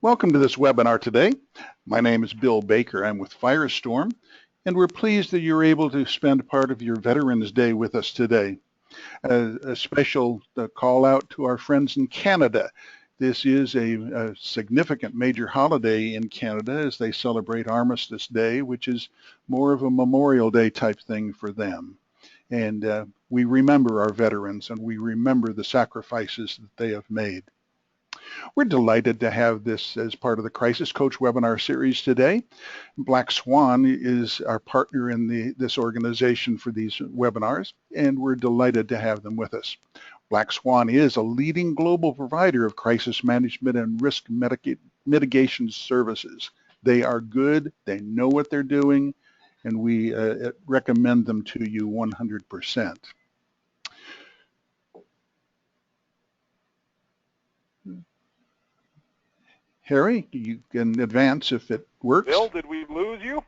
Welcome to this webinar today. My name is Bill Baker. I'm with Firestorm, and we're pleased that you're able to spend part of your Veterans Day with us today. A special call out to our friends in Canada. This is a significant major holiday in Canada as they celebrate Armistice Day, which is more of a Memorial Day type thing for them. And we remember our veterans and we remember the sacrifices that they have made. We're delighted to have this as part of the Crisis Coach webinar series today. Black Swan is our partner in this organization for these webinars, and we're delighted to have them with us. Black Swan is a leading global provider of crisis management and risk mitigation services. They are good, they know what they're doing, and we recommend them to you 100%. Harry, you can advance if it works. Bill, did we lose you?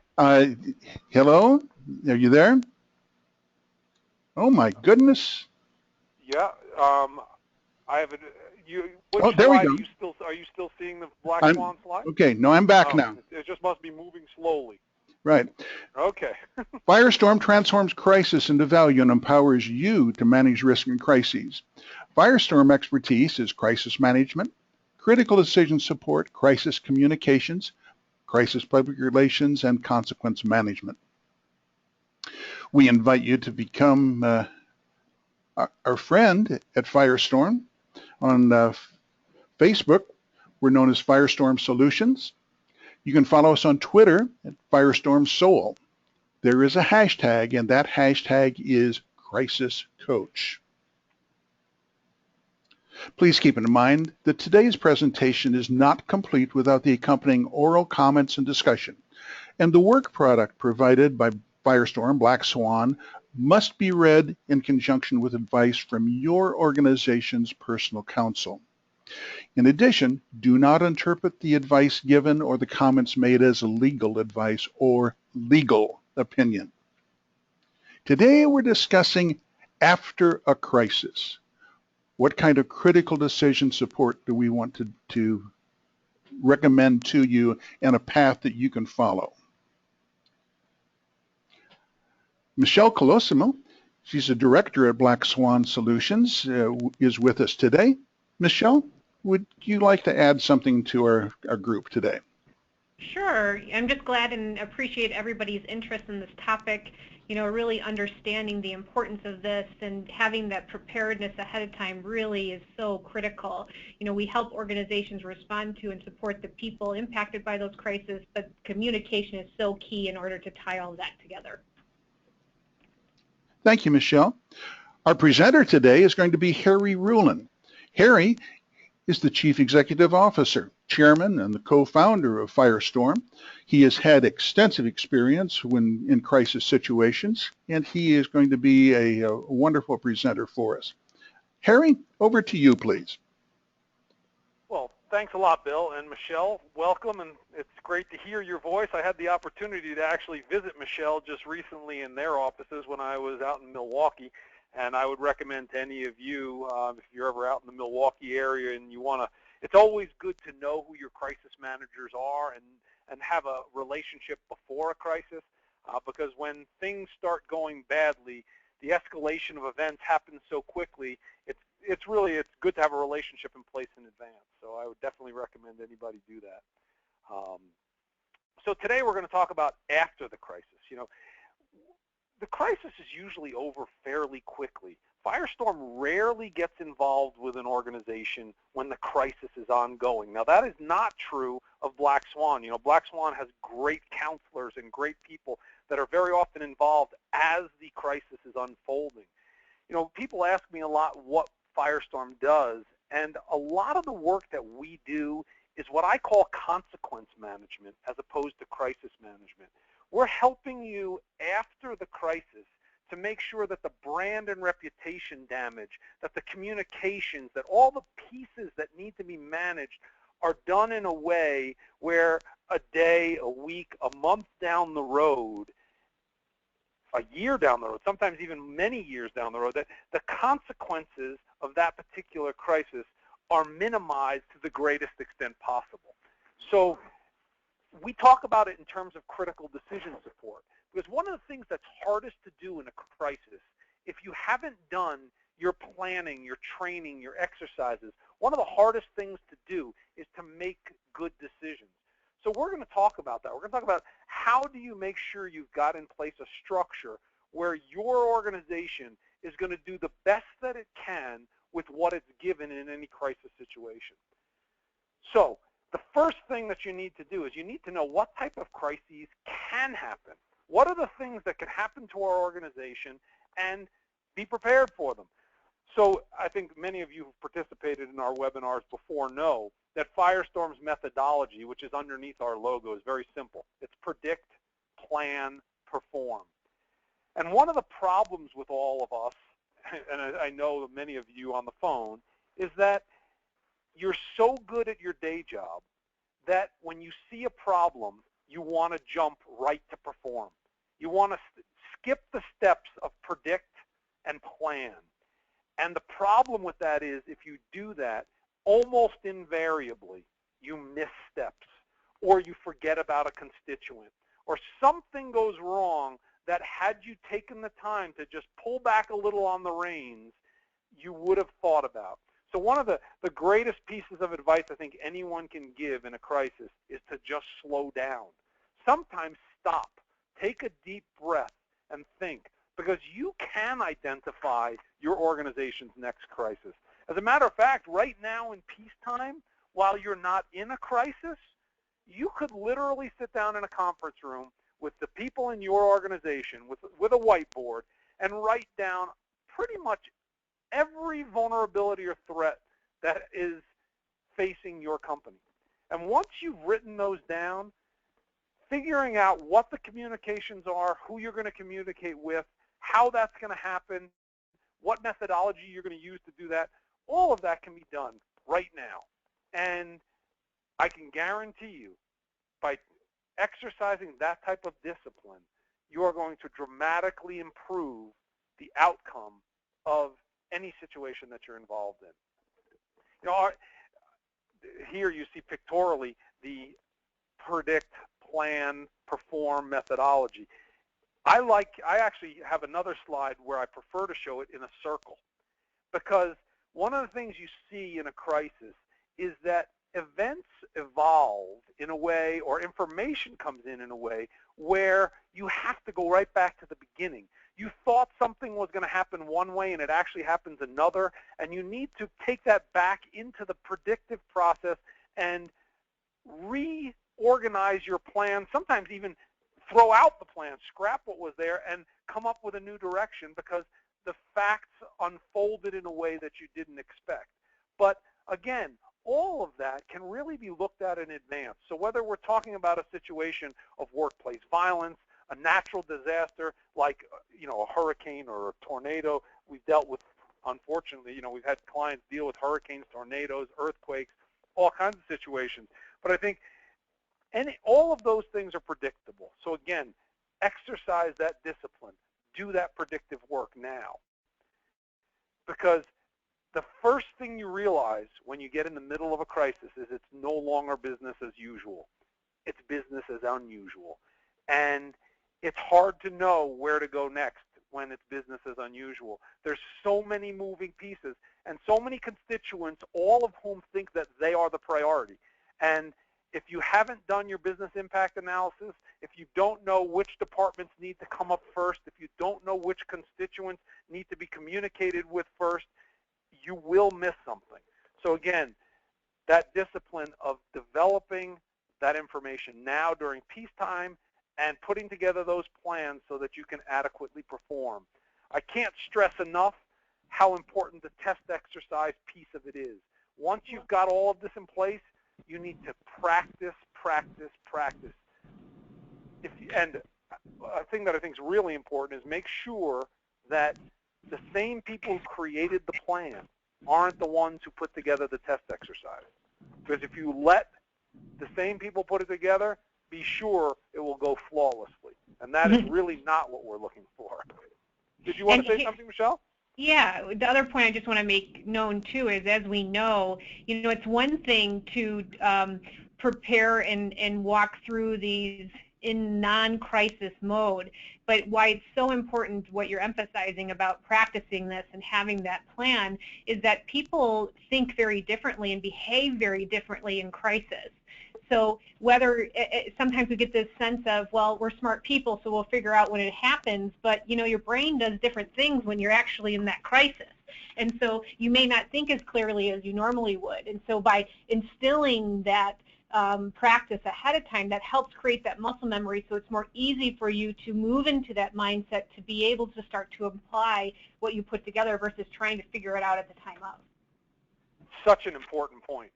Hello? Are you there? Oh my goodness. Yeah. I have which oh, there we slide go. are you still seeing the Black Swan slide? Okay, no, I'm back now. It just must be moving slowly. Right. Okay. Firestorm transforms crisis into value and empowers you to manage risk and crises. Firestorm expertise is crisis management, critical decision support, crisis communications, crisis public relations, and consequence management. We invite you to become our friend at Firestorm. On Facebook, we're known as Firestorm Solutions. You can follow us on Twitter at Firestorm Soul. There is a hashtag, and that hashtag is Crisis Coach. Please keep in mind that today's presentation is not complete without the accompanying oral comments and discussion, and the work product provided by Firestorm Black Swan must be read in conjunction with advice from your organization's personal counsel. In addition, do not interpret the advice given or the comments made as legal advice or legal opinion. Today we're discussing after a crisis. What kind of critical decision support do we want to recommend to you and a path that you can follow? Michelle Callosum, she's a director at Black Swan Solutions, is with us today. Michelle, would you like to add something to our group today? Sure. I'm just glad and appreciate everybody's interest in this topic, really understanding the importance of this and having that preparedness ahead of time really is so critical. We help organizations respond to and support the people impacted by those crises, but communication is so key in order to tie all that together. Thank you, Michelle. Our presenter today is going to be Harry Rulin. Harry is the Chief Executive Officer, Chairman, and the co-founder of Firestorm. He has had extensive experience in crisis situations, and he is going to be a wonderful presenter for us. Harry, over to you, please. Well, thanks a lot, Bill. And Michelle, welcome, and it's great to hear your voice. I had the opportunity to actually visit Michelle just recently in their offices when I was out in Milwaukee. And I would recommend to any of you, if you're ever out in the Milwaukee area and you want to, it's always good to know who your crisis managers are and have a relationship before a crisis, because when things start going badly, the escalation of events happens so quickly, it's good to have a relationship in place in advance. So I would definitely recommend anybody do that. So today we're going to talk about after the crisis. The crisis is usually over fairly quickly. Firestorm rarely gets involved with an organization when the crisis is ongoing. Now, that is not true of Black Swan. Black Swan has great counselors and great people that are very often involved as the crisis is unfolding. People ask me a lot what Firestorm does, and a lot of the work that we do is what I call consequence management as opposed to crisis management. We're helping you after the crisis to make sure that the brand and reputation damage, that the communications, that all the pieces that need to be managed are done in a way where a day, a week, a month down the road, a year down the road, sometimes even many years down the road, that the consequences of that particular crisis are minimized to the greatest extent possible. So we talk about it in terms of critical decision support, because one of the things that's hardest to do in a crisis, if you haven't done your planning, your training, your exercises, one of the hardest things to do is to make good decisions. So we're going to talk about that. We're going to talk about how do you make sure you've got in place a structure where your organization is going to do the best that it can with what it's given in any crisis situation. So the first thing that you need to do is you need to know what type of crises can happen. What are the things that could happen to our organization, and be prepared for them. So I think many of you who've participated in our webinars before know that Firestorm's methodology, which is underneath our logo, is very simple. It's predict, plan, perform. And one of the problems with all of us, and I know many of you on the phone, is that you're so good at your day job that when you see a problem, you want to jump right to perform. You want to skip the steps of predict and plan. And the problem with that is if you do that, almost invariably, you miss steps, or you forget about a constituent, or something goes wrong that had you taken the time to just pull back a little on the reins, you would have thought about. So one of the greatest pieces of advice I think anyone can give in a crisis is to just slow down. Sometimes stop, take a deep breath, and think, because you can identify your organization's next crisis. As a matter of fact, right now in peacetime, while you're not in a crisis, you could literally sit down in a conference room with the people in your organization with a whiteboard and write down pretty much every vulnerability or threat that is facing your company. And once you've written those down, figuring out what the communications are, who you're going to communicate with, how that's going to happen, what methodology you're going to use to do that, all of that can be done right now. And I can guarantee you, by exercising that type of discipline, you are going to dramatically improve the outcome of any situation that you're involved in. You know, here you see pictorially the predict, plan, perform methodology. I actually have another slide where I prefer to show it in a circle, because one of the things you see in a crisis is that events evolve in a way, or information comes in a way, where you have to go right back to the beginning. You thought something was going to happen one way and it actually happens another, and you need to take that back into the predictive process and reorganize your plan, sometimes even throw out the plan, scrap what was there, and come up with a new direction because the facts unfolded in a way that you didn't expect. But again, all of that can really be looked at in advance. So whether we're talking about a situation of workplace violence, a natural disaster like a hurricane or a tornado, we've dealt with, unfortunately, we've had clients deal with hurricanes, tornadoes, earthquakes, all kinds of situations. But I think all of those things are predictable. So again, exercise that discipline. Do that predictive work now. Because the first thing you realize when you get in the middle of a crisis is it's no longer business as usual. It's business as unusual. And it's hard to know where to go next when it's business as unusual. There's so many moving pieces and so many constituents, all of whom think that they are the priority. And if you haven't done your business impact analysis, if you don't know which departments need to come up first, if you don't know which constituents need to be communicated with first, you will miss something. So again, that discipline of developing that information now during peacetime and putting together those plans so that you can adequately perform. I can't stress enough how important the test exercise piece of it is. Once you've got all of this in place, you need to practice, practice, practice. And a thing that I think is really important is make sure that the same people who created the plan aren't the ones who put together the test exercise. Because if you let the same people put it together, be sure it will go flawlessly. And that is really not what we're looking for. Did you want to say something, Michelle? Yeah, the other point I just want to make known too is, as we know, it's one thing to prepare and walk through these in non-crisis mode. But why it's so important, what you're emphasizing about practicing this and having that plan, is that people think very differently and behave very differently in crisis. So whether sometimes we get this sense of, well, we're smart people, so we'll figure out when it happens, but your brain does different things when you're actually in that crisis. And so you may not think as clearly as you normally would. And so by instilling that practice ahead of time, that helps create that muscle memory, so it's more easy for you to move into that mindset to be able to start to apply what you put together versus trying to figure it out at the time of. Such an important point.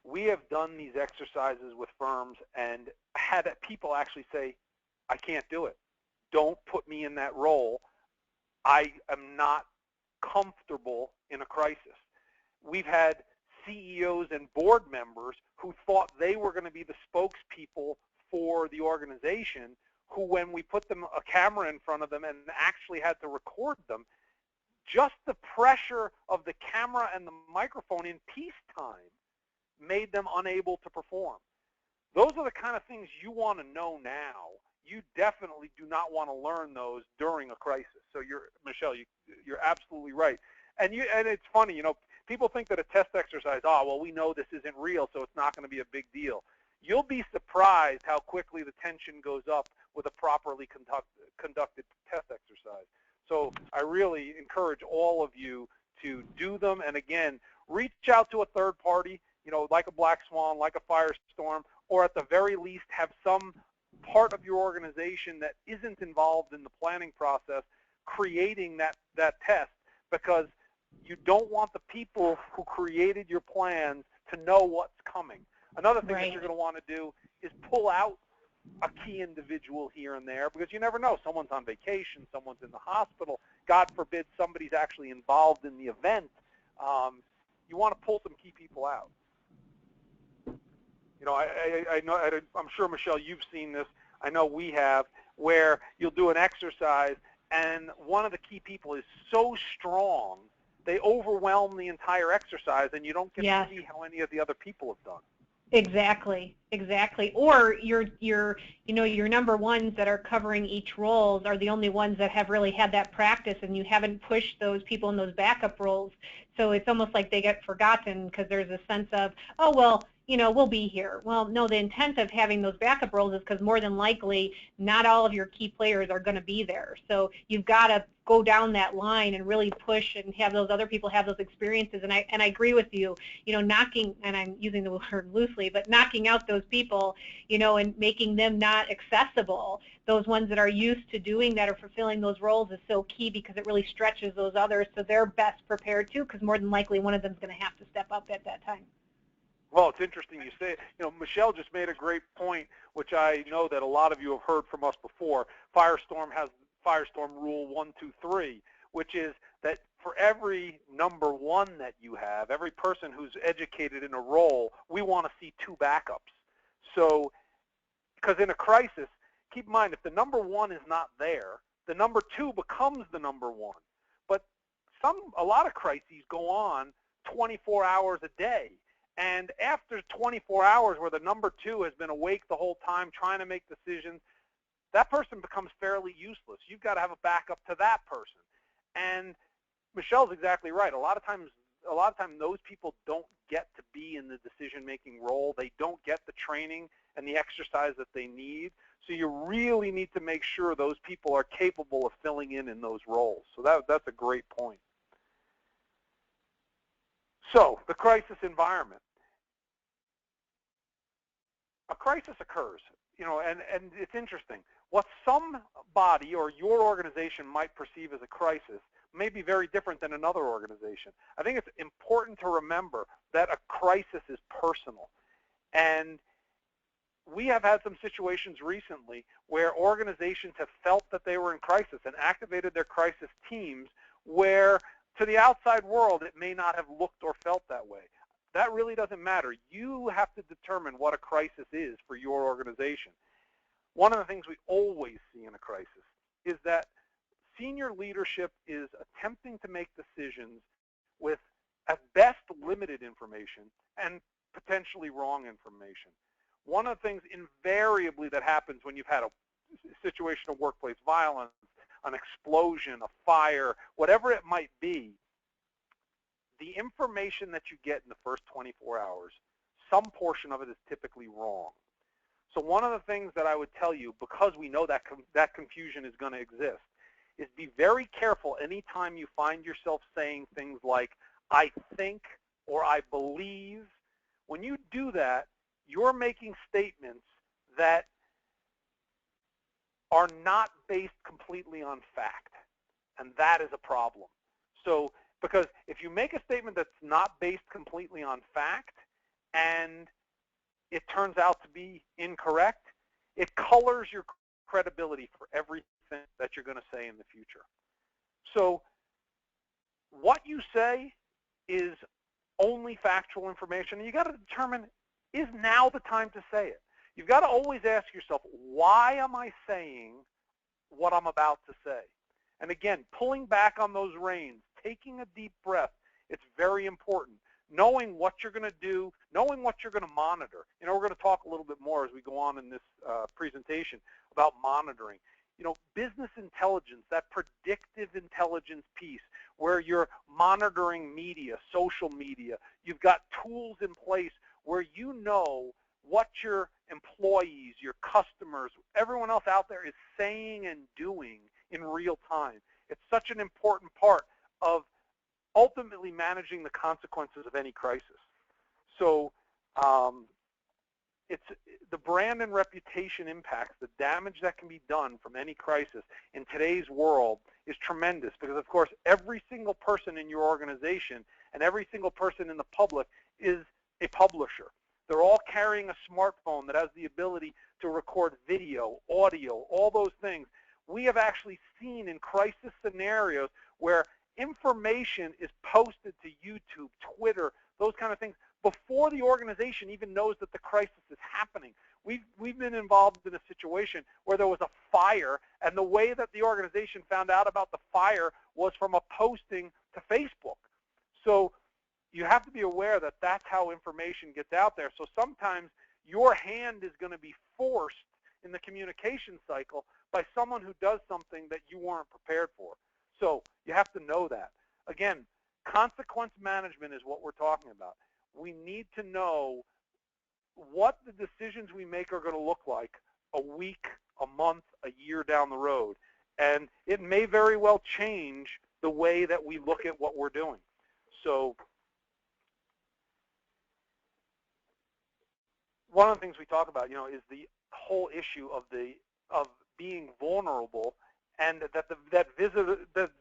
We have done these exercises with firms and had people actually say, I can't do it. Don't put me in that role. I am not comfortable in a crisis. We've had CEOs and board members who thought they were going to be the spokespeople for the organization, who, when we put them a camera in front of them and actually had to record them, just the pressure of the camera and the microphone in peacetime made them unable to perform. Those are the kind of things you want to know now. You definitely do not want to learn those during a crisis. So Michelle, you're absolutely right. And it's funny, people think that a test exercise, well, we know this isn't real, so it's not going to be a big deal. You'll be surprised how quickly the tension goes up with a properly conducted test exercise. So I really encourage all of you to do them. And again, reach out to a third party, like a Black Swan, like a Firestorm, or at the very least have some part of your organization that isn't involved in the planning process creating that test, because you don't want the people who created your plans to know what's coming. Another thing that you're going to want to do is pull out a key individual here and there, because you never know. Someone's on vacation, someone's in the hospital, God forbid somebody's actually involved in the event. You want to pull some key people out. I know, I'm sure, Michelle, you've seen this. I know we have, where you'll do an exercise and one of the key people is so strong, they overwhelm the entire exercise and you don't get to see how any of the other people have done. Exactly. Or your number ones that are covering each roles are the only ones that have really had that practice, and you haven't pushed those people in those backup roles. So it's almost like they get forgotten because there's a sense of, oh, well, we'll be here. Well, no, the intent of having those backup roles is because more than likely not all of your key players are going to be there. So you've got to go down that line and really push and have those other people have those experiences. And I agree with you, knocking, and I'm using the word loosely, but knocking out those people, and making them not accessible. Those ones that are used to doing that or fulfilling those roles is so key, because it really stretches those others so they're best prepared too, because more than likely one of them is going to have to step up at that time. Well, it's interesting you say it. Michelle just made a great point, which I know that a lot of you have heard from us before. Firestorm has Firestorm Rule 1, 2, 3, which is that for every number one that you have, every person who's educated in a role, we want to see 2 backups. So, because in a crisis, keep in mind, if the number one is not there, the number 2 becomes the number 1. But a lot of crises go on 24 hours a day. And after 24 hours where the number 2 has been awake the whole time trying to make decisions, that person becomes fairly useless. You've got to have a backup to that person. And Michelle's exactly right. A lot of times those people don't get to be in the decision-making role. They don't get the training and the exercise that they need. So you really need to make sure those people are capable of filling in those roles. So that's a great point. So the crisis environment. A crisis occurs, and it's interesting. What somebody or your organization might perceive as a crisis may be very different than another organization. I think it's important to remember that a crisis is personal. And we have had some situations recently where organizations have felt that they were in crisis and activated their crisis teams, where to the outside world it may not have looked or felt that way. That really doesn't matter. You have to determine what a crisis is for your organization. One of the things we always see in a crisis is that senior leadership is attempting to make decisions with at best limited information, and potentially wrong information. One of the things invariably that happens when you've had a situation of workplace violence, an explosion, a fire, whatever it might be, the information that you get in the first 24 hours, some portion of it is typically wrong. So one of the things that I would tell you, because we know that that confusion is going to exist, is be very careful anytime you find yourself saying things like, I think or I believe. When you do that, you're making statements that are not based completely on fact, and that is a problem. So, because if you make a statement that's not based completely on fact and it turns out to be incorrect, it colors your credibility for everything that you're going to say in the future. So what you say is only factual information, and you got to determine, is now the time to say it? You've got to always ask yourself, why am I saying what I'm about to say? And again, pulling back on those reins, taking a deep breath, it's very important. Knowing what you're going to do, knowing what you're going to monitor. You know, we're going to talk a little bit more as we go on in this presentation about monitoring. You know, business intelligence, that predictive intelligence piece where you're monitoring media, social media. You've got tools in place where you know what your employees, your customers, everyone else out there is saying and doing in real time. It's such an important part of ultimately managing the consequences of any crisis. So it's the brand and reputation impacts, the damage that can be done from any crisis in today's world is tremendous, because of course every single person in your organization and every single person in the public is a publisher. They're all carrying a smartphone that has the ability to record video, audio, all those things. We have actually seen in crisis scenarios where information is posted to YouTube, Twitter, those kind of things, before the organization even knows that the crisis is happening. We've been involved in a situation where there was a fire, and the way that the organization found out about the fire was from a posting to Facebook. So you have to be aware that that's how information gets out there. So sometimes your hand is going to be forced in the communication cycle by someone who does something that you weren't prepared for. So you have to know that. Again, consequence management is what we're talking about. We need to know what the decisions we make are going to look like a week, a month, a year down the road. And it may very well change the way that we look at what we're doing. So one of the things we talk about, is the whole issue of being vulnerable, and that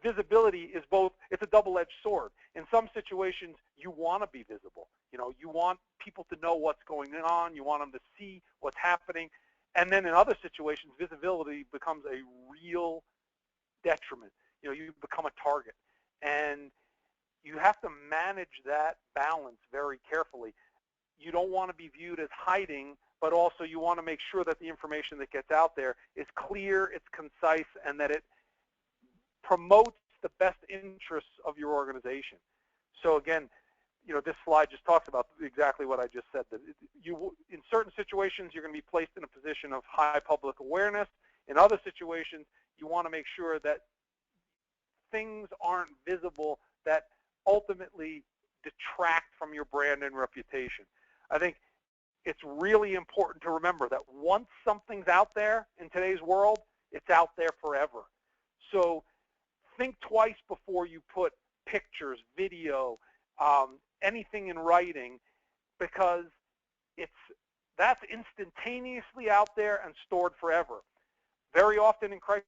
visibility is both, it's a double-edged sword. In some situations, you want to be visible. You want people to know what's going on. You want them to see what's happening. And then in other situations, visibility becomes a real detriment. You become a target. And you have to manage that balance very carefully. You don't want to be viewed as hiding, but also you want to make sure that the information that gets out there is clear, it's concise, and that it promotes the best interests of your organization. So again, this slide just talks about exactly what I just said. That in certain situations, you're going to be placed in a position of high public awareness. In other situations, you want to make sure that things aren't visible that ultimately detract from your brand and reputation. I think it's really important to remember that once something's out there in today's world, it's out there forever. So think twice before you put pictures, video, anything in writing, because that's instantaneously out there and stored forever. Very often in crisis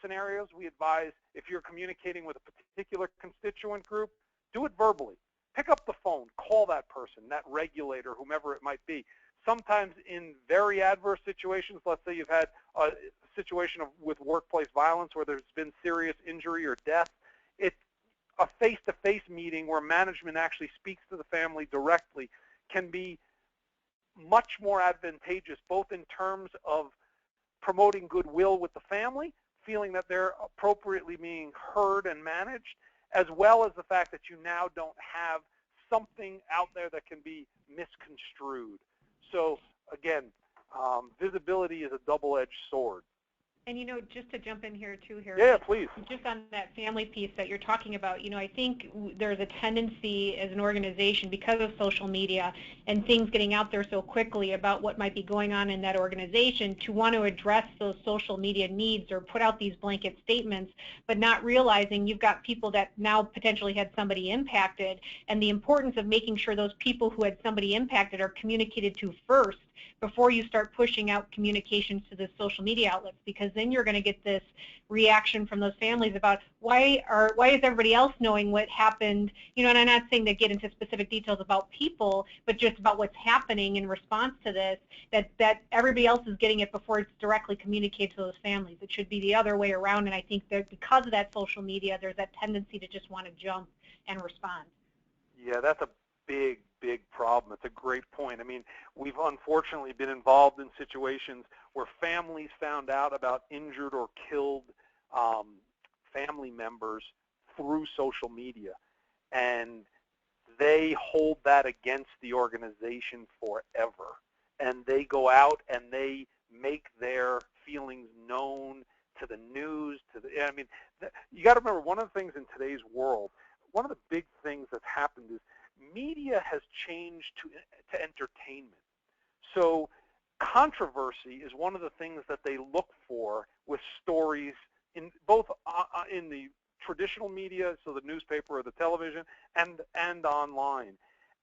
scenarios, we advise, if you're communicating with a particular constituent group, do it verbally. Pick up the phone, call that person, that regulator, whomever it might be. Sometimes in very adverse situations, let's say you've had a situation with workplace violence where there's been serious injury or death, it's a face-to-face meeting where management actually speaks to the family directly can be much more advantageous, both in terms of promoting goodwill with the family, feeling that they're appropriately being heard and managed, as well as the fact that you now don't have something out there that can be misconstrued. So again, visibility is a double-edged sword. And, just to jump in here, too, Harry. Yeah, please. Just on that family piece that you're talking about, I think there's a tendency as an organization, because of social media and things getting out there so quickly about what might be going on in that organization, to want to address those social media needs or put out these blanket statements, but not realizing you've got people that now potentially had somebody impacted, and the importance of making sure those people who had somebody impacted are communicated to first before you start pushing out communications to the social media outlets, because then you're going to get this reaction from those families about why is everybody else knowing what happened, and I'm not saying to get into specific details about people, but just about what's happening in response to this, that everybody else is getting it before it's directly communicated to those families. It should be the other way around, and I think that because of that social media, there's that tendency to just want to jump and respond. Yeah, that's a big problem. It's a great point. I mean, we've unfortunately been involved in situations where families found out about injured or killed family members through social media, and they hold that against the organization forever. And they go out and they make their feelings known to the news, I mean, you got to remember, one of the things in today's world, one of the big things that's happened is media has changed to entertainment. So controversy is one of the things that they look for with stories, in both in the traditional media, so the newspaper or the television, and online.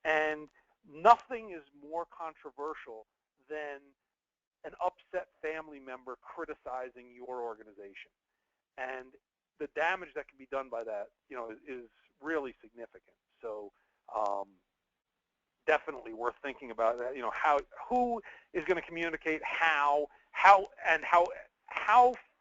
And nothing is more controversial than an upset family member criticizing your organization. And the damage that can be done by that, is really significant. So definitely worth thinking about that. Who is going to communicate how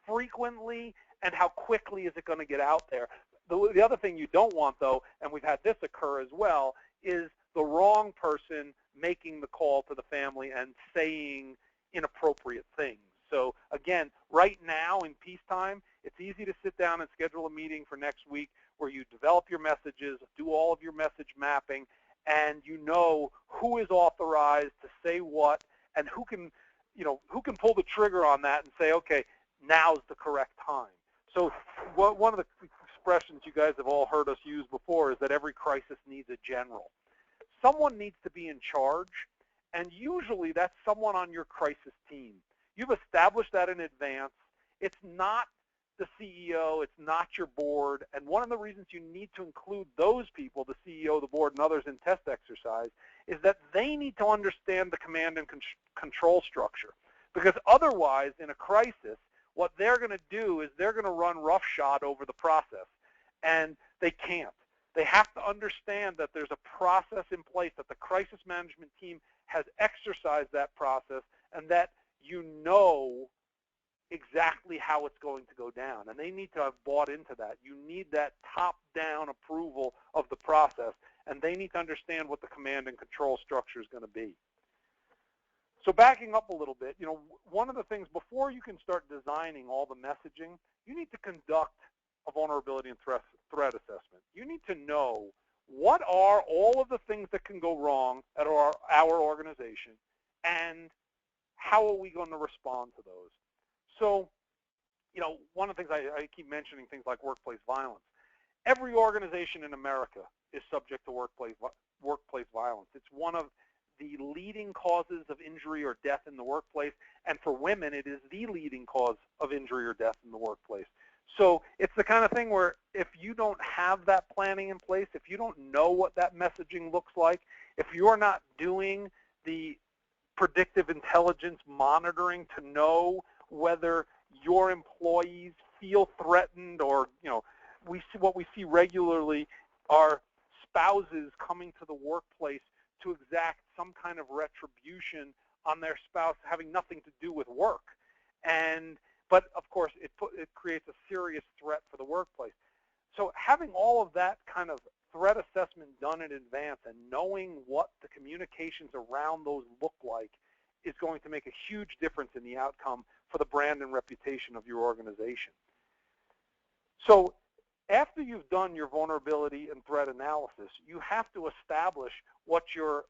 frequently and how quickly is it going to get out there. The other thing you don't want, though, and we've had this occur as well, is the wrong person making the call to the family and saying inappropriate things. So again, right now in peacetime, it's easy to sit down and schedule a meeting for next week where you develop your messages, do all of your message mapping, and you know who is authorized to say what, and who can pull the trigger on that and say, okay, now's the correct time. So one of the expressions you guys have all heard us use before is that every crisis needs a general. Someone needs to be in charge, and usually that's someone on your crisis team. You've established that in advance. It's not the CEO, it's not your board, and one of the reasons you need to include those people, the CEO, the board, and others in test exercise, is that they need to understand the command and control structure. Because otherwise, in a crisis, what they're going to do is they're going to run roughshod over the process, and they can't. They have to understand that there's a process in place, that the crisis management team has exercised that process, and that you know exactly how it's going to go down. And they need to have bought into that. You need that top-down approval of the process, and they need to understand what the command and control structure is going to be. So backing up a little bit, one of the things, before you can start designing all the messaging, you need to conduct a vulnerability and threat assessment. You need to know what are all of the things that can go wrong at our organization, and how are we going to respond to those. So, one of the things I keep mentioning, things like workplace violence. Every organization in America is subject to workplace violence. It's one of the leading causes of injury or death in the workplace, and for women, it is the leading cause of injury or death in the workplace. So it's the kind of thing where if you don't have that planning in place, if you don't know what that messaging looks like, if you're not doing the predictive intelligence monitoring to know whether your employees feel threatened, or what we see regularly are spouses coming to the workplace to exact some kind of retribution on their spouse having nothing to do with work. But of course, it creates a serious threat for the workplace. So having all of that kind of threat assessment done in advance and knowing what the communications around those look like is going to make a huge difference in the outcome for the brand and reputation of your organization. So after you've done your vulnerability and threat analysis, you have to establish what your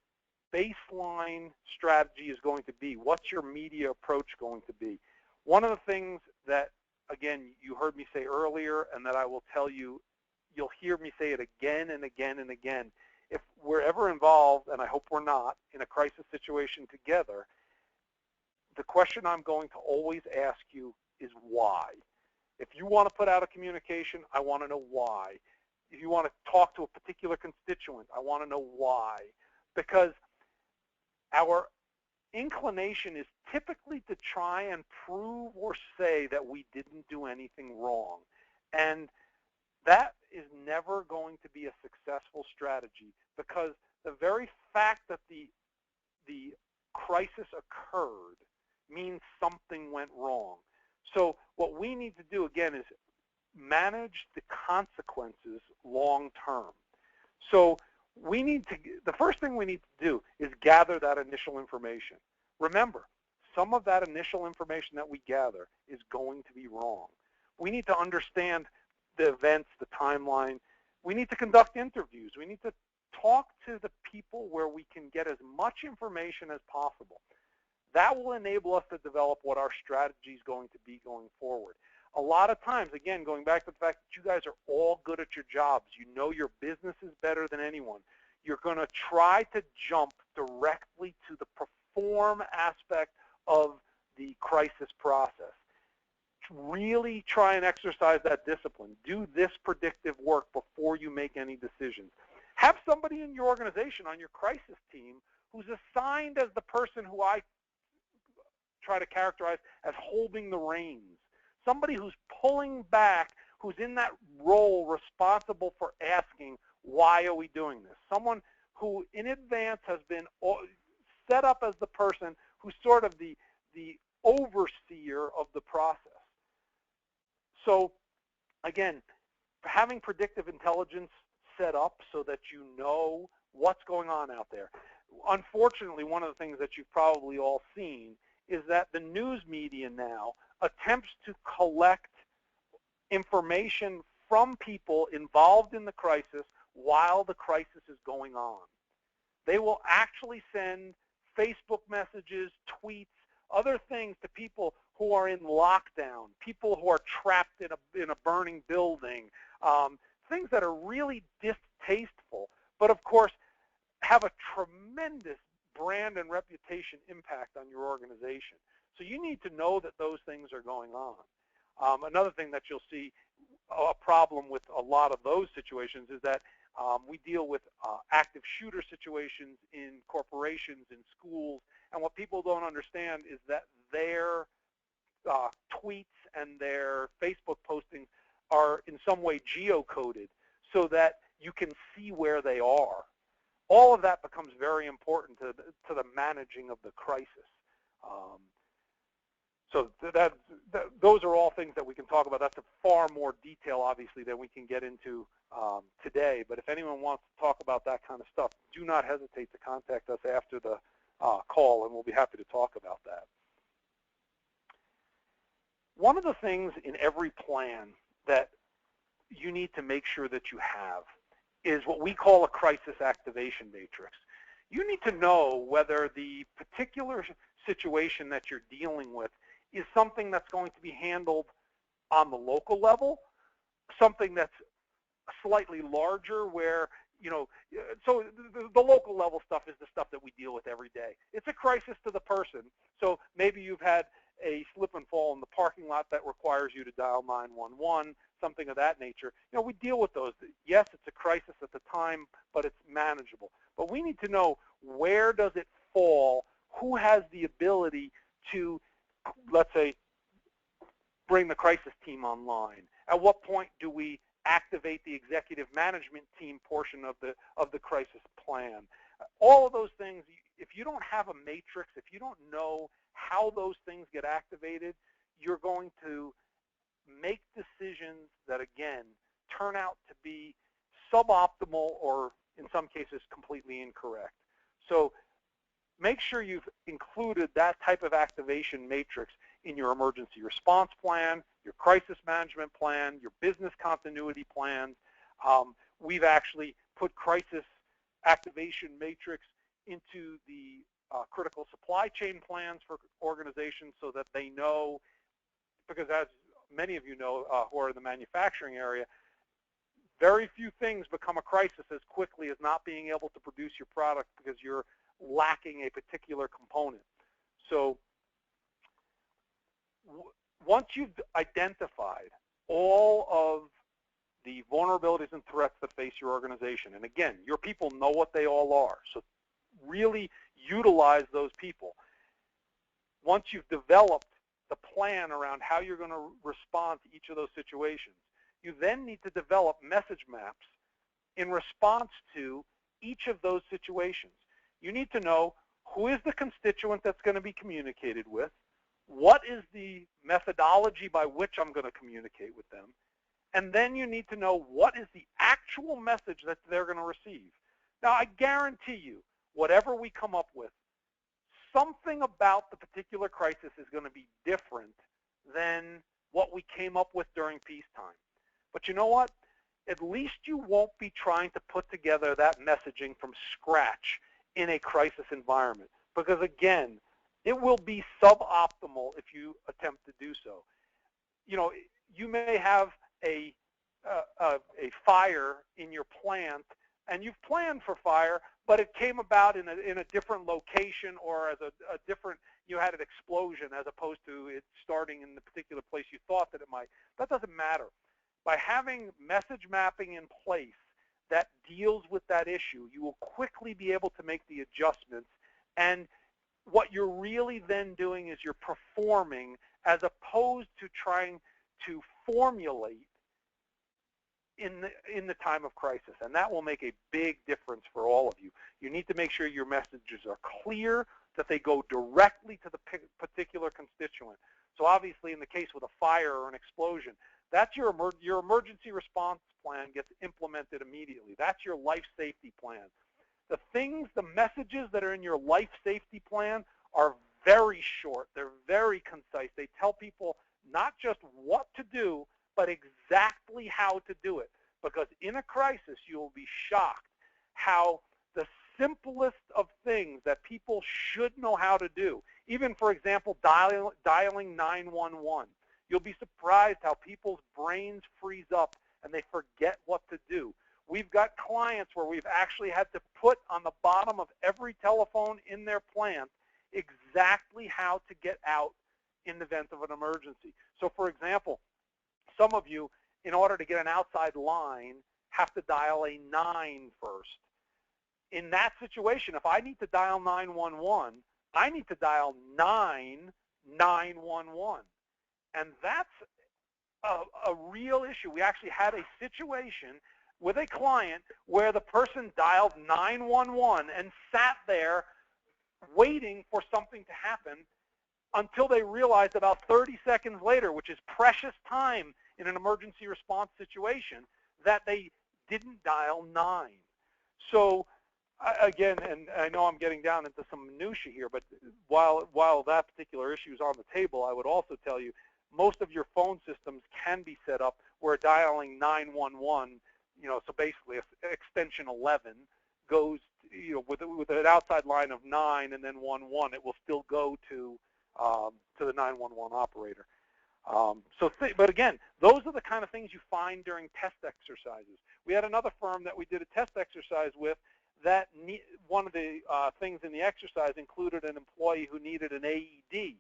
baseline strategy is going to be. What's your media approach going to be? One of the things that, again, you heard me say earlier, and that I will tell you, you'll hear me say it again and again and again. If we're ever involved, and I hope we're not, in a crisis situation together, the question I'm going to always ask you is why. If you want to put out a communication, I want to know why. If you want to talk to a particular constituent, I want to know why. Because our inclination is typically to try and prove or say that we didn't do anything wrong. And that is never going to be a successful strategy, because the very fact that the crisis occurred means something went wrong. So what we need to do, again, is manage the consequences long term. So we need to, the first thing we need to do is gather that initial information. Remember, some of that initial information that we gather is going to be wrong. We need to understand the events, the timeline. We need to conduct interviews. We need to talk to the people where we can get as much information as possible. That will enable us to develop what our strategy is going to be going forward. A lot of times, again, going back to the fact that you guys are all good at your jobs, you know your business is better than anyone, you're going to try to jump directly to the perform aspect of the crisis process. Really try and exercise that discipline. Do this predictive work before you make any decisions. Have somebody in your organization on your crisis team who's assigned as the person who I try to characterize as holding the reins. Somebody who's pulling back, who's in that role responsible for asking, why are we doing this? Someone who in advance has been set up as the person who's sort of the overseer of the process. So again, having predictive intelligence set up so that you know what's going on out there. Unfortunately, one of the things that you've probably all seen is that the news media now attempts to collect information from people involved in the crisis while the crisis is going on. They will actually send Facebook messages, tweets, other things to people who are in lockdown, people who are trapped in a burning building, things that are really distasteful, but of course have a tremendous brand and reputation impact on your organization. So you need to know that those things are going on. Another thing that you'll see a problem with a lot of those situations is that we deal with active shooter situations in corporations, in schools, and what people don't understand is that their tweets and their Facebook postings are in some way geocoded so that you can see where they are. All of that becomes very important to the managing of the crisis. So those are all things that we can talk about. That's a far more detail, obviously, than we can get into today. But if anyone wants to talk about that kind of stuff, do not hesitate to contact us after the call, and we'll be happy to talk about that. One of the things in every plan that you need to make sure that you have is what we call a crisis activation matrix. You need to know whether the particular situation that you're dealing with is something that's going to be handled on the local level, something that's slightly larger where, you know, so the local level stuff is the stuff that we deal with every day. It's a crisis to the person. So maybe you've had a slip and fall in the parking lot that requires you to dial 911, something of that nature. You know, we deal with those. Yes, it's a crisis at the time, but it's manageable. But we need to know, where does it fall? Who has the ability to, let's say, bring the crisis team online? At what point do we activate the executive management team portion of the crisis plan? All of those things, if you don't have a matrix, if you don't know how those things get activated, you're going to make decisions that, again, turn out to be suboptimal or, in some cases, completely incorrect. So make sure you've included that type of activation matrix in your emergency response plan, your crisis management plan, your business continuity plans. We've actually put crisis activation matrix into the critical supply chain plans for organizations so that they know, because as many of you know who are in the manufacturing area, very few things become a crisis as quickly as not being able to produce your product because you're lacking a particular component. So once you've identified all of the vulnerabilities and threats that face your organization, and again, your people know what they all are, so really utilize those people. Once you've developed the plan around how you're going to respond to each of those situations, you then need to develop message maps in response to each of those situations. You need to know who is the constituent that's going to be communicated with, what is the methodology by which I'm going to communicate with them, and then you need to know what is the actual message that they're going to receive. Now, I guarantee you, whatever we come up with, something about the particular crisis is going to be different than what we came up with during peacetime. But you know what? At least you won't be trying to put together that messaging from scratch in a crisis environment. Because again, it will be suboptimal if you attempt to do so. You know, you may have a fire in your plant, and you've planned for fire, but it came about in a different location, or as a different, you had an explosion as opposed to it starting in the particular place you thought that it might. That doesn't matter. By having message mapping in place that deals with that issue, you will quickly be able to make the adjustments. And what you're really then doing is you're performing as opposed to trying to formulate in the time of crisis. And that will make a big difference for all of you. You need to make sure your messages are clear, that they go directly to the particular constituent. So obviously in the case with a fire or an explosion, that's your emergency response plan gets implemented immediately. That's your life safety plan. The things, the messages that are in your life safety plan are very short. They're very concise. They tell people not just what to do, but exactly how to do it. Because in a crisis, you will be shocked how the simplest of things that people should know how to do, even, for example, dialing 911, you'll be surprised how people's brains freeze up and they forget what to do. We've got clients where we've actually had to put on the bottom of every telephone in their plant exactly how to get out in the event of an emergency. So, for example, some of you, in order to get an outside line, have to dial a 9 first. In that situation, if I need to dial 911, I need to dial 911. And that's a real issue. We actually had a situation with a client where the person dialed 911 and sat there waiting for something to happen until they realized about 30 seconds later, which is precious time in an emergency response situation, that they didn't dial 9. So again, and I know I'm getting down into some minutia here, but while that particular issue is on the table, I would also tell you most of your phone systems can be set up where dialing 911, so basically extension 11 goes, with an outside line of 9 and then 11, it will still go to the 911 operator. But again, those are the kind of things you find during test exercises. We had another firm that we did a test exercise with that one of the things in the exercise included an employee who needed an AED.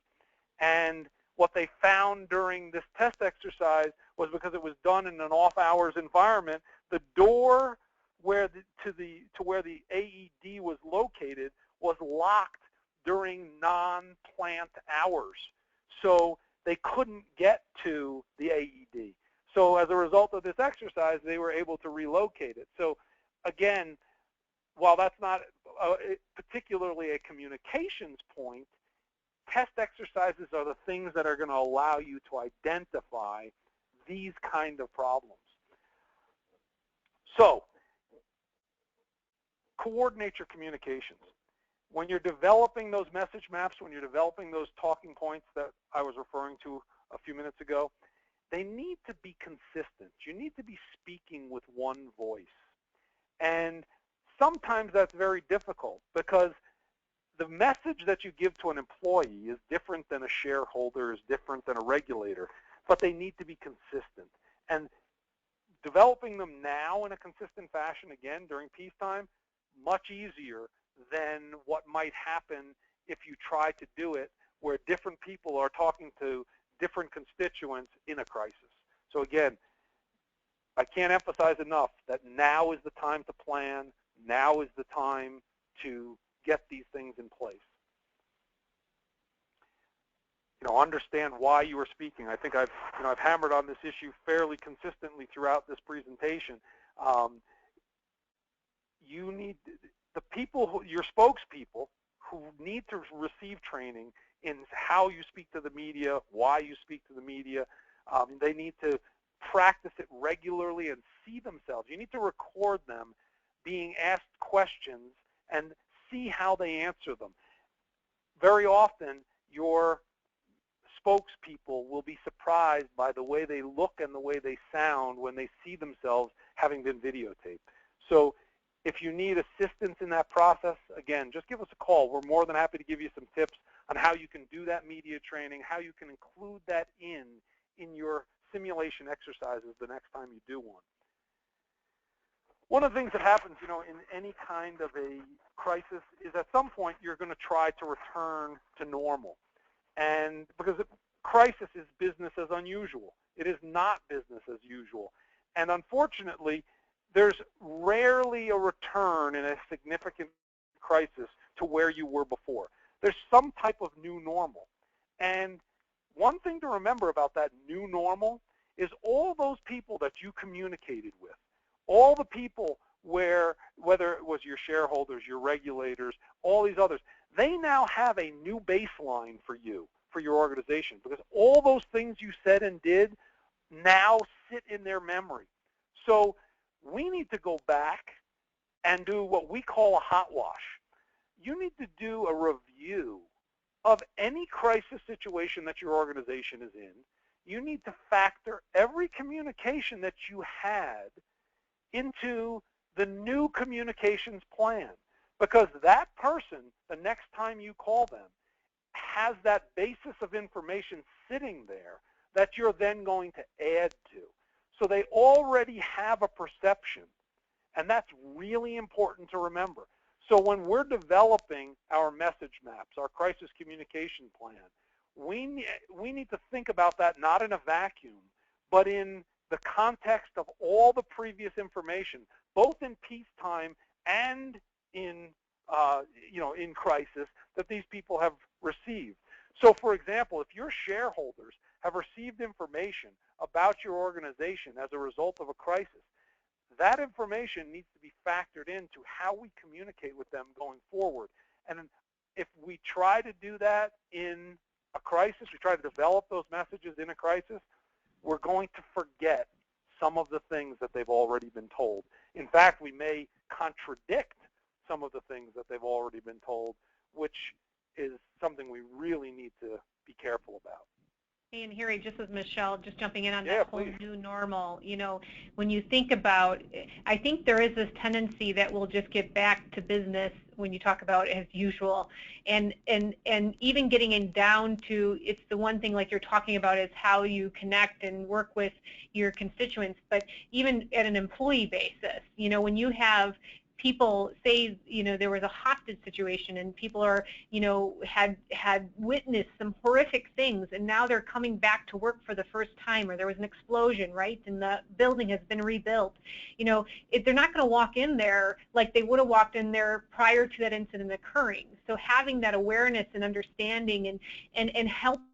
And what they found during this test exercise was, because it was done in an off-hours environment, the door to where the AED was located was locked during non-plant hours. So they couldn't get to the AED. So as a result of this exercise, they were able to relocate it. So again, while that's not particularly a communications point, test exercises are the things that are going to allow you to identify these kind of problems. So coordinate your communications. when you're developing those message maps, when you're developing those talking points that I was referring to a few minutes ago, they need to be consistent. You need to be speaking with one voice. And sometimes that's very difficult because the message that you give to an employee is different than a shareholder, is different than a regulator, but they need to be consistent. And developing them now in a consistent fashion, again, during peacetime, much easier than what might happen if you try to do it where different people are talking to different constituents in a crisis. So again, I can't emphasize enough that now is the time to plan, now is the time to get these things in place. Understand why you are speaking. I think I've hammered on this issue fairly consistently throughout this presentation. You need the people, your spokespeople, who need to receive training in how you speak to the media, why you speak to the media. They need to practice it regularly and see themselves. You need to record them being asked questions and see how they answer them. Very often, your spokespeople will be surprised by the way they look and the way they sound when they see themselves having been videotaped. So if you need assistance in that process, again, just give us a call. We're more than happy to give you some tips on how you can do that media training, how you can include that in your simulation exercises the next time you do one. One of the things that happens, in any kind of a crisis is at some point you're going to try to return to normal. And because crisis is business as unusual. It is not business as usual. And unfortunately, there's rarely a return in a significant crisis to where you were before. There's some type of new normal. And one thing to remember about that new normal is all those people that you communicated with, all the people whether it was your shareholders, your regulators, all these others, they now have a new baseline for you, for your organization, because all those things you said and did now sit in their memory. So we need to go back and do what we call a hot wash. You need to do a review of any crisis situation that your organization is in. You need to factor every communication that you had into the new communications plan, because that person, the next time you call them, has that basis of information sitting there that you're then going to add to. So they already have a perception, and that's really important to remember. So when we're developing our message maps, our crisis communication plan, we need to think about that not in a vacuum, but in the context of all the previous information, both in peacetime and in in crisis, that these people have received. So for example, if your shareholders have received information about your organization as a result of a crisis, that information needs to be factored into how we communicate with them going forward. And if we try to do that in a crisis, we try to develop those messages in a crisis, we're going to forget some of the things that they've already been told. In fact, we may contradict some of the things that they've already been told, which is something we really need to be careful about. Hey, and Harry, just as Michelle, just jumping in on Yeah, that whole please. new normal, when you think about, I think there is this tendency that we'll just get back to business when you talk about as usual, and even getting it down to, it's the one thing like you're talking about is how you connect and work with your constituents, but even at an employee basis, when you have people say, there was a hostage situation and people are, had witnessed some horrific things, and now they're coming back to work for the first time, or there was an explosion, right, and the building has been rebuilt. They're not going to walk in there like they would have walked in there prior to that incident occurring. So having that awareness and understanding and helping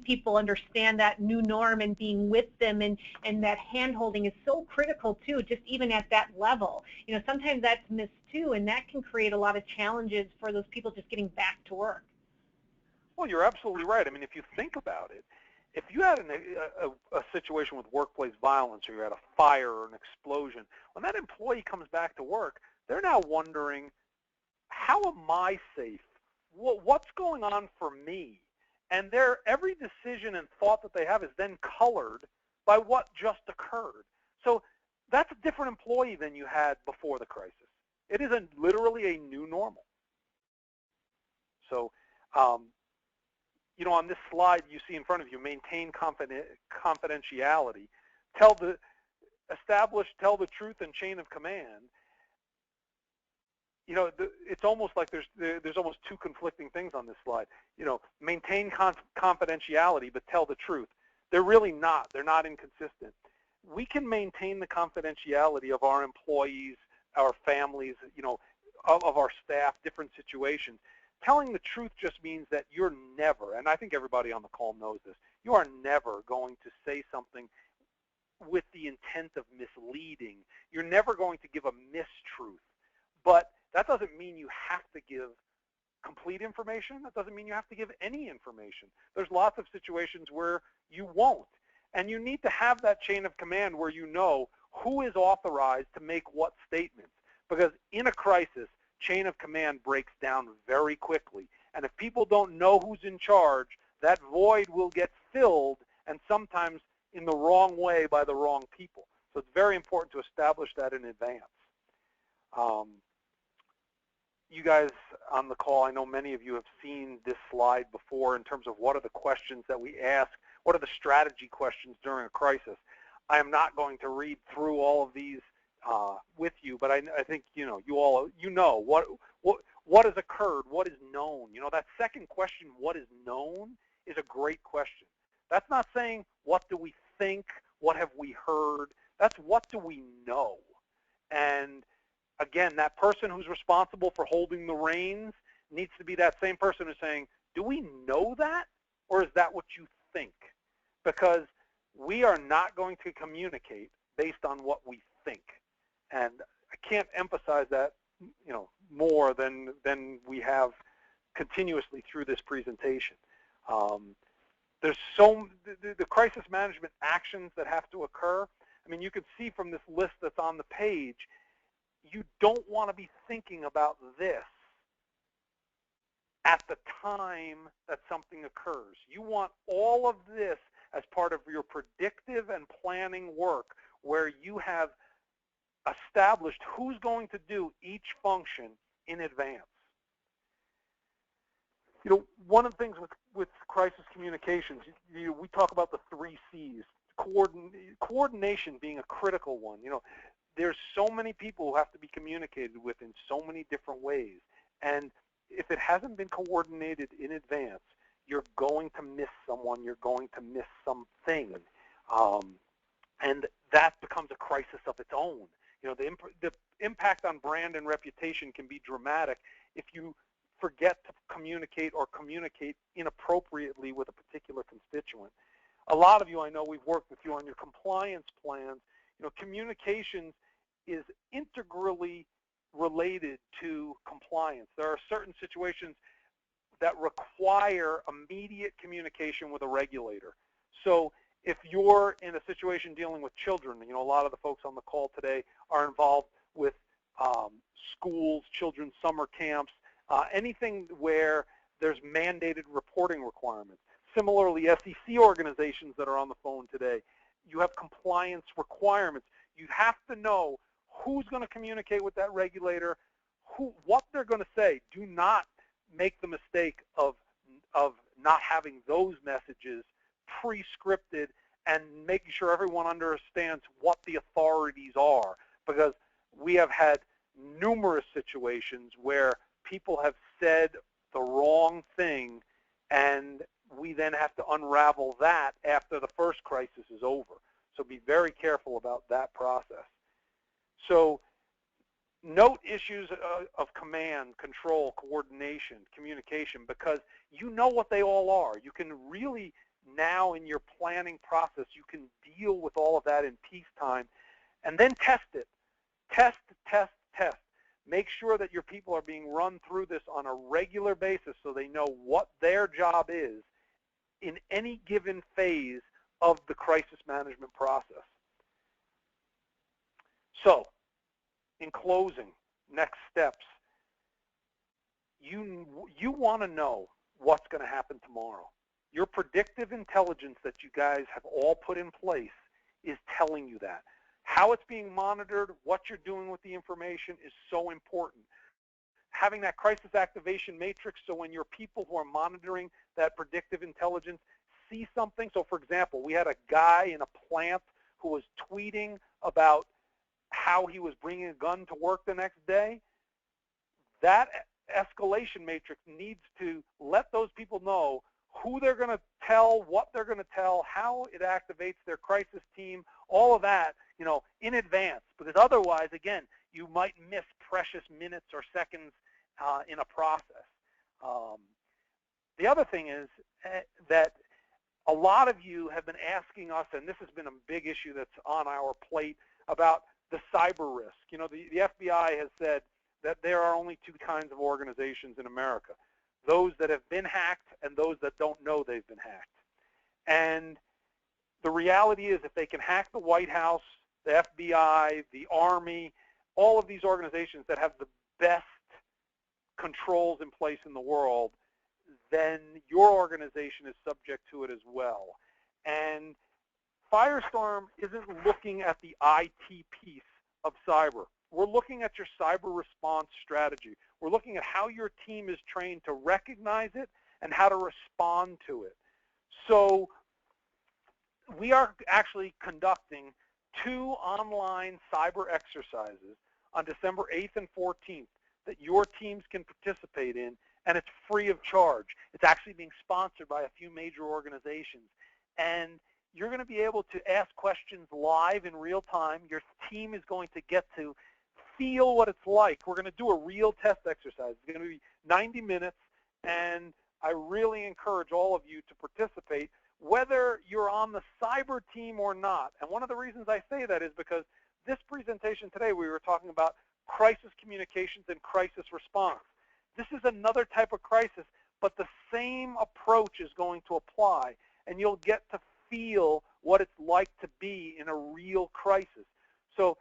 people understand that new norm and being with them and that hand-holding is so critical too, just even at that level. Sometimes that's missed too, and that can create a lot of challenges for those people just getting back to work. Well, you're absolutely right. I mean, if you think about it, if you had a situation with workplace violence, or you had a fire or an explosion, when that employee comes back to work, they're now wondering, how am I safe? What's going on for me? And every decision and thought that they have is then colored by what just occurred. So that's a different employee than you had before the crisis. It is literally a new normal. So, on this slide you see in front of you, maintain confidentiality, tell the truth and chain of command. It's almost like there's almost two conflicting things on this slide. Maintain confidentiality, but tell the truth. They're really not. They're not inconsistent. We can maintain the confidentiality of our employees, our families, of our staff, different situations. Telling the truth just means that you're never, and I think everybody on the call knows this, you are never going to say something with the intent of misleading. You're never going to give a mistruth. But that doesn't mean you have to give complete information. That doesn't mean you have to give any information. There's lots of situations where you won't. And you need to have that chain of command where you know who is authorized to make what statements. Because in a crisis, chain of command breaks down very quickly. And if people don't know who's in charge, that void will get filled, and sometimes in the wrong way by the wrong people. So it's very important to establish that in advance. You guys on the call, I know many of you have seen this slide before in terms of what are the questions that we ask, what are the strategy questions during a crisis. I am not going to read through all of these with you, but I think you know what has occurred, what is known. That second question, what is known, is a great question. That's not saying what do we think, what have we heard. That's what do we know. And again, that person who's responsible for holding the reins needs to be that same person who's saying, do we know that, or is that what you think? Because we are not going to communicate based on what we think. And I can't emphasize that more than we have continuously through this presentation. There's the crisis management actions that have to occur. I mean, you can see from this list that's on the page, you don't want to be thinking about this at the time that something occurs. You want all of this as part of your predictive and planning work, where you have established who's going to do each function in advance. One of the things with crisis communications, we talk about the 3 C's, coordination being a critical one. There's so many people who have to be communicated with in so many different ways. And if it hasn't been coordinated in advance, you're going to miss someone, you're going to miss something. And that becomes a crisis of its own. The impact on brand and reputation can be dramatic if you forget to communicate or communicate inappropriately with a particular constituent. A lot of you, I know we've worked with you on your compliance plans. Communications is integrally related to compliance. There are certain situations that require immediate communication with a regulator. So if you're in a situation dealing with children, a lot of the folks on the call today are involved with schools, children's summer camps, anything where there's mandated reporting requirements. Similarly, SEC organizations that are on the phone today, you have compliance requirements. You have to know who's going to communicate with that regulator, what they're going to say. Do not make the mistake of not having those messages pre-scripted and making sure everyone understands what the authorities are, because we have had numerous situations where people have said the wrong thing, and we then have to unravel that after the first crisis is over. So be very careful about that process. So note issues of command, control, coordination, communication, because you know what they all are. You can really now in your planning process, you can deal with all of that in peacetime, and then test it. Test, test, test. Make sure that your people are being run through this on a regular basis so they know what their job is in any given phase of the crisis management process. So, in closing, next steps. you want to know what's going to happen tomorrow. Your predictive intelligence that you guys have all put in place is telling you that. How it's being monitored, what you're doing with the information is so important. Having that crisis activation matrix, so when your people who are monitoring that predictive intelligence see something. So for example, we had a guy in a plant who was tweeting about how he was bringing a gun to work the next day. That escalation matrix needs to let those people know who they're going to tell, what they're going to tell, how it activates their crisis team, all of that, in advance. Because otherwise, again, you might miss precious minutes or seconds in a process. The other thing is that a lot of you have been asking us, and this has been a big issue that's on our plate, about the cyber risk. The FBI has said that there are only two kinds of organizations in America: those that have been hacked and those that don't know they've been hacked. And the reality is, if they can hack the White House, the FBI, the Army, all of these organizations that have the best controls in place in the world, then your organization is subject to it as well. And Firestorm isn't looking at the IT piece of cyber. We're looking at your cyber response strategy. We're looking at how your team is trained to recognize it and how to respond to it. So we are actually conducting 2 online cyber exercises on December 8th and 14th that your teams can participate in, and it's free of charge. It's actually being sponsored by a few major organizations. And you're going to be able to ask questions live in real time. Your team is going to get to feel what it's like. We're going to do a real test exercise. It's going to be 90 minutes, and I really encourage all of you to participate, whether you're on the cyber team or not. And one of the reasons I say that is because this presentation today, we were talking about crisis communications and crisis response. This is another type of crisis, but the same approach is going to apply, and you'll get to feel what it's like to be in a real crisis. So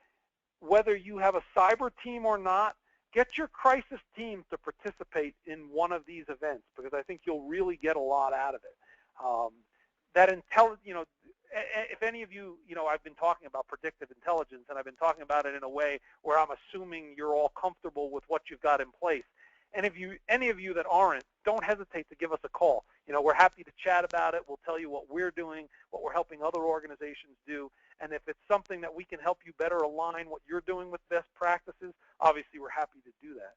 whether you have a cyber team or not, get your crisis team to participate in one of these events, because I think you'll really get a lot out of it. If any of you, I've been talking about predictive intelligence, and I've been talking about it in a way where I'm assuming you're all comfortable with what you've got in place. And if any of you that aren't, don't hesitate to give us a call. We're happy to chat about it. We'll tell you what we're doing, what we're helping other organizations do. And if it's something that we can help you better align what you're doing with best practices, obviously we're happy to do that.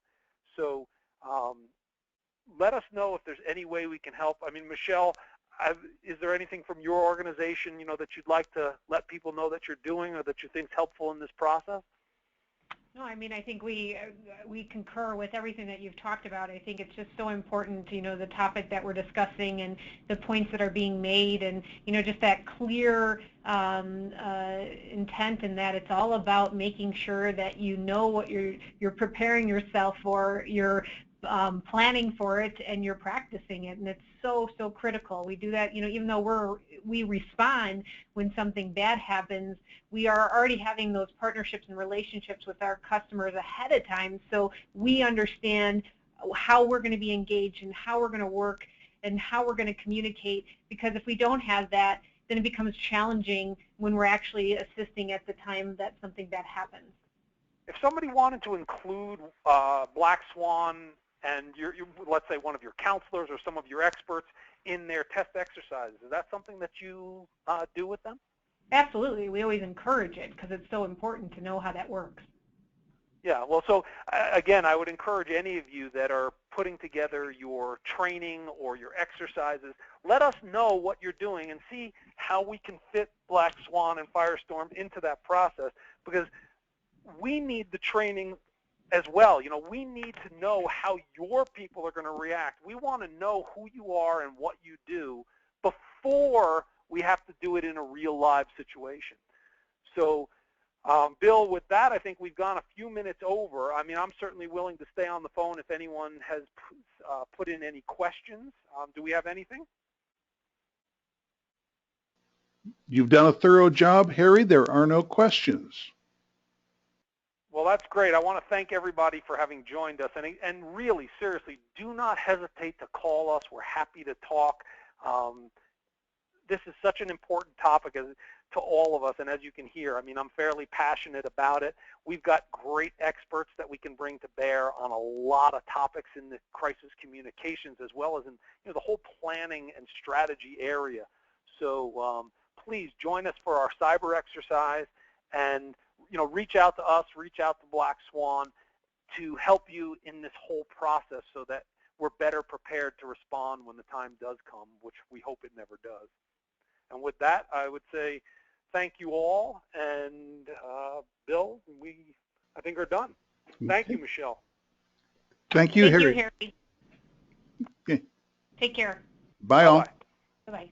So let us know if there's any way we can help. I mean, Michelle, is there anything from your organization, that you'd like to let people know that you're doing or that you think is helpful in this process? No, I mean, I think we concur with everything that you've talked about. I think it's just so important, the topic that we're discussing and the points that are being made, and, just that clear intent, and that it's all about making sure that you know what you're preparing yourself for, you're planning for it, and you're practicing it. And it's so critical. We do that, even though we respond when something bad happens, we are already having those partnerships and relationships with our customers ahead of time, so we understand how we're going to be engaged and how we're going to work and how we're going to communicate. Because if we don't have that, then it becomes challenging when we're actually assisting at the time that something bad happens. If somebody wanted to include Black Swan and let's say one of your counselors or some of your experts in their test exercises, is that something that you do with them? Absolutely. We always encourage it because it's so important to know how that works. Yeah, well, so again, I would encourage any of you that are putting together your training or your exercises, let us know what you're doing and see how we can fit Black Swan and Firestorm into that process, because we need the training as well. We need to know how your people are going to react. We want to know who you are and what you do before we have to do it in a real live situation. So Bill, with that, I think we've gone a few minutes over. I mean, I'm certainly willing to stay on the phone if anyone has put in any questions. Do we have anything? You've done a thorough job, Harry. There are no questions. Well, that's great. I want to thank everybody for having joined us. And really, seriously, do not hesitate to call us. We're happy to talk. This is such an important topic to all of us. And as you can hear, I mean, I'm fairly passionate about it. We've got great experts that we can bring to bear on a lot of topics in the crisis communications, as well as in the whole planning and strategy area. So please join us for our cyber exercise, and reach out to us, reach out to Black Swan to help you in this whole process so that we're better prepared to respond when the time does come, which we hope it never does. And with that, I would say thank you all, and Bill, I think are done. Thank you, Michelle. Thank you, Harry. Thank you, Harry. Okay. Take care. Bye all. Bye-bye.